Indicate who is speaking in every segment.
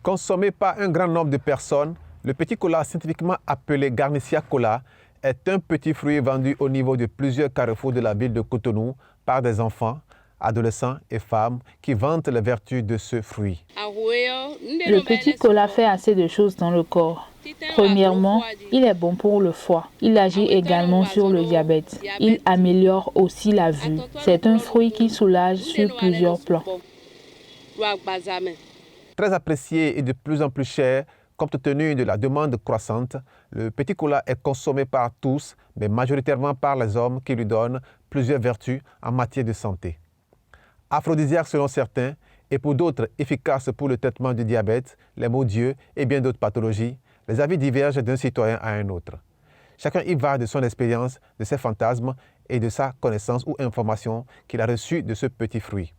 Speaker 1: Consommé par un grand nombre de personnes, le petit cola, scientifiquement appelé Garnecia cola, est un petit fruit vendu au niveau de plusieurs carrefours de la ville de Cotonou par des enfants, adolescents et femmes qui vantent les vertus de ce fruit.
Speaker 2: Le petit cola fait assez de choses dans le corps. Premièrement, il est bon pour le foie. Il agit également sur le diabète. Il améliore aussi la vue. C'est un fruit qui soulage sur plusieurs plans.
Speaker 1: Très apprécié et de plus en plus cher, compte tenu de la demande croissante, le petit cola est consommé par tous, mais majoritairement par les hommes qui lui donnent plusieurs vertus en matière de santé. Aphrodisiaque selon certains, et pour d'autres efficace pour le traitement du diabète, les maux d'yeux et bien d'autres pathologies, les avis divergent d'un citoyen à un autre. Chacun y va de son expérience, de ses fantasmes et de sa connaissance ou information qu'il a reçue de ce petit fruit.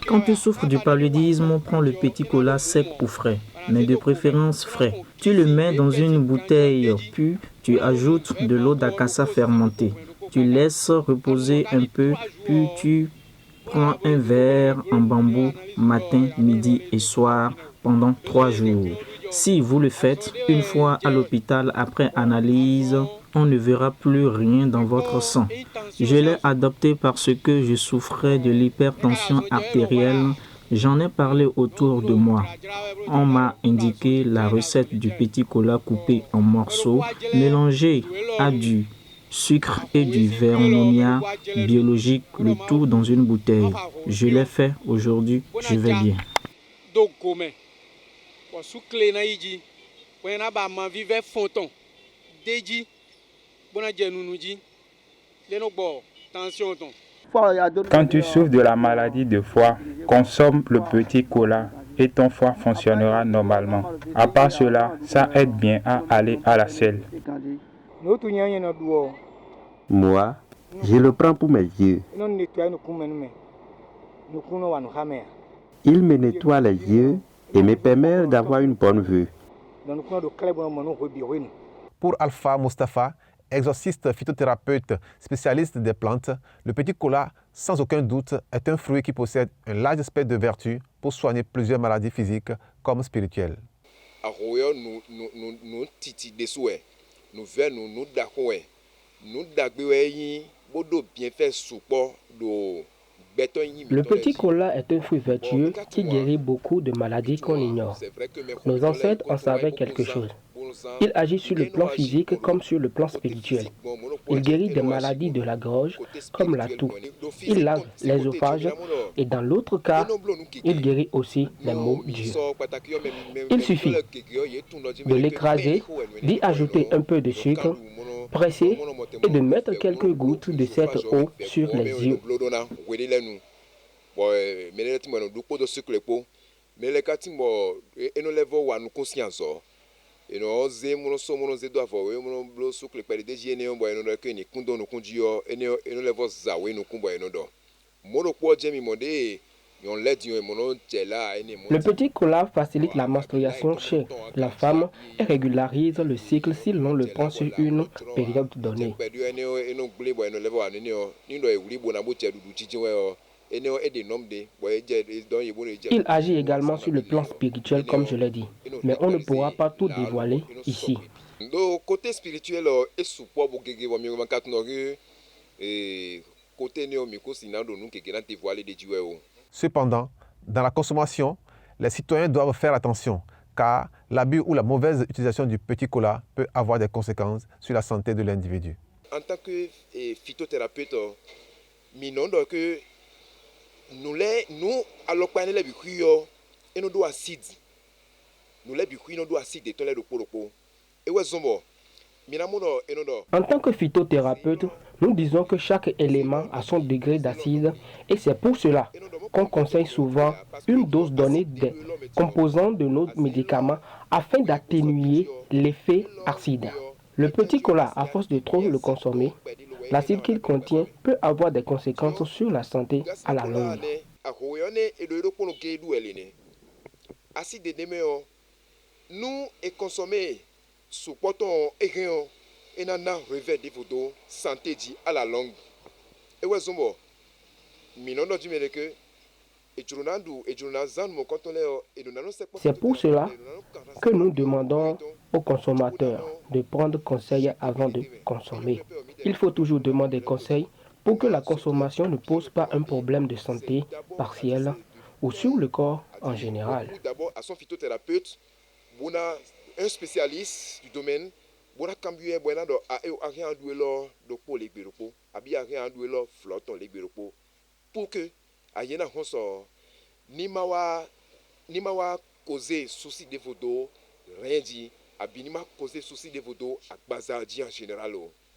Speaker 3: Quand tu souffres du paludisme, prends le petit cola sec ou frais, mais de préférence frais. Tu le mets dans une bouteille, puis tu ajoutes de l'eau d'acassa fermentée. Tu laisses reposer un peu, puis tu prends un verre en bambou matin, midi et soir pendant 3 jours. Si vous le faites une fois à l'hôpital après analyse, on ne verra plus rien dans votre sang. Je l'ai adopté parce que je souffrais de l'hypertension artérielle. J'en ai parlé autour de moi. On m'a indiqué la recette du petit cola coupé en morceaux, mélangé à du sucre et du vernonia biologique, le tout dans une bouteille. Je l'ai fait aujourd'hui, je vais bien.
Speaker 4: Quand tu souffres de la maladie de foie, consomme le petit cola et ton foie fonctionnera normalement. À part cela, ça aide bien à aller à la selle.
Speaker 5: Moi, je le prends pour mes yeux. Il me nettoie les yeux et me permet d'avoir une bonne vue.
Speaker 1: Pour Alpha Mustafa, exorciste phytothérapeute spécialiste des plantes, le petit cola, sans aucun doute, est un fruit qui possède un large spectre de vertus pour soigner plusieurs maladies physiques comme spirituelles.
Speaker 6: Le petit cola est un fruit vertueux qui guérit beaucoup de maladies qu'on ignore. Nos ancêtres en savaient quelque chose. Il agit sur le plan physique comme sur le plan spirituel. Il guérit des maladies de la gorge comme la toux. Il lave l'œsophage et dans l'autre cas, il guérit aussi les maux d'yeux. Il suffit de l'écraser, d'y ajouter un peu de sucre, presser et de mettre quelques gouttes de cette eau sur les yeux. Le petit cola facilite la menstruation chez la femme et régularise le cycle si l'on le prend sur une période donnée. Il agit également sur le plan spirituel, comme je l'ai dit, mais on ne pourra pas tout dévoiler ici.
Speaker 7: Côté spirituel,
Speaker 1: Cependant, dans la consommation, les citoyens doivent faire attention, car l'abus ou la mauvaise utilisation du petit cola peut avoir des conséquences sur la santé de l'individu.
Speaker 7: En tant que phytothérapeute, nous alors qu'on les bucuits et nous doit acide nous les bucuits nous doit acide et les repos et ouais zombo.
Speaker 6: En tant que phytothérapeute, nous disons que chaque élément a son degré d'acide et c'est pour cela qu'on conseille souvent une dose donnée des composants de nos médicaments afin d'atténuer l'effet acide. Le petit cola, à force de trop le consommer, l'acide qu'il contient peut avoir des conséquences sur la santé à la longue.
Speaker 7: Nous est consommé supportons et et nana revers des photos santé dit à la longue et ouais zombo minono du que
Speaker 6: c'est pour cela que nous demandons aux consommateurs de prendre conseil avant de consommer. Il faut toujours demander conseil pour que la consommation ne pose pas un problème de santé partiel ou sur le corps en général.
Speaker 7: D'abord à son phytothérapeute, un spécialiste du domaine, pour que ayena honso ni mawa causer souci de vodo rien dit abinima causer souci de vodo à bazardi en général.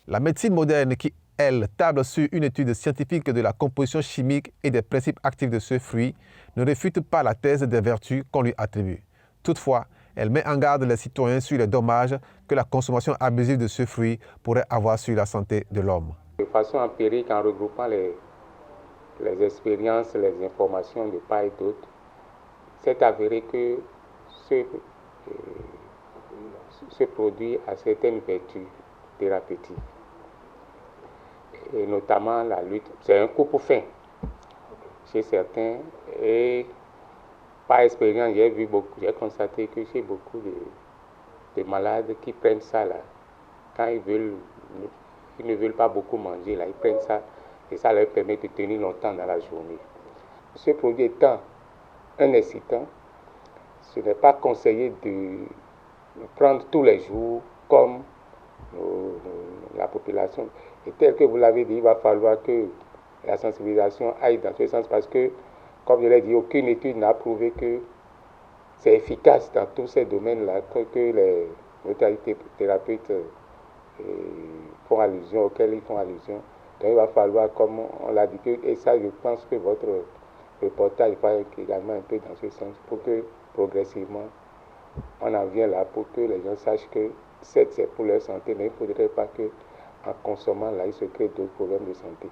Speaker 1: La médecine moderne qui, elle, table sur une étude scientifique de la composition chimique et des principes actifs de ce fruit, ne réfute pas la thèse des vertus qu'on lui attribue. Toutefois, elle met en garde les citoyens sur les dommages que la consommation abusive de ce fruit pourrait avoir sur la santé de l'homme.
Speaker 8: De façon empirique, en regroupant les expériences, les informations de part et d'autre, c'est avéré que ce produit a certaines vertus thérapeutiques. Et notamment la lutte, c'est un coup pour fin chez certains. Et par expérience, j'ai constaté que chez beaucoup de malades qui prennent ça là, quand ils ne veulent pas beaucoup manger, là, ils prennent ça. Et ça leur permet de tenir longtemps dans la journée. Ce produit étant un excitant, ce n'est pas conseillé de le prendre tous les jours comme la population. Et tel que vous l'avez dit, il va falloir que la sensibilisation aille dans ce sens parce que, comme je l'ai dit, aucune étude n'a prouvé que c'est efficace dans tous ces domaines-là que les thérapeutes font allusion, auxquels ils font allusion. Donc il va falloir, comme on l'a dit, et ça je pense que votre reportage va également un peu dans ce sens, pour que progressivement on en vienne là, pour que les gens sachent que c'est pour leur santé, mais il ne faudrait pas qu'en consommant là, ils se créent d'autres problèmes de santé.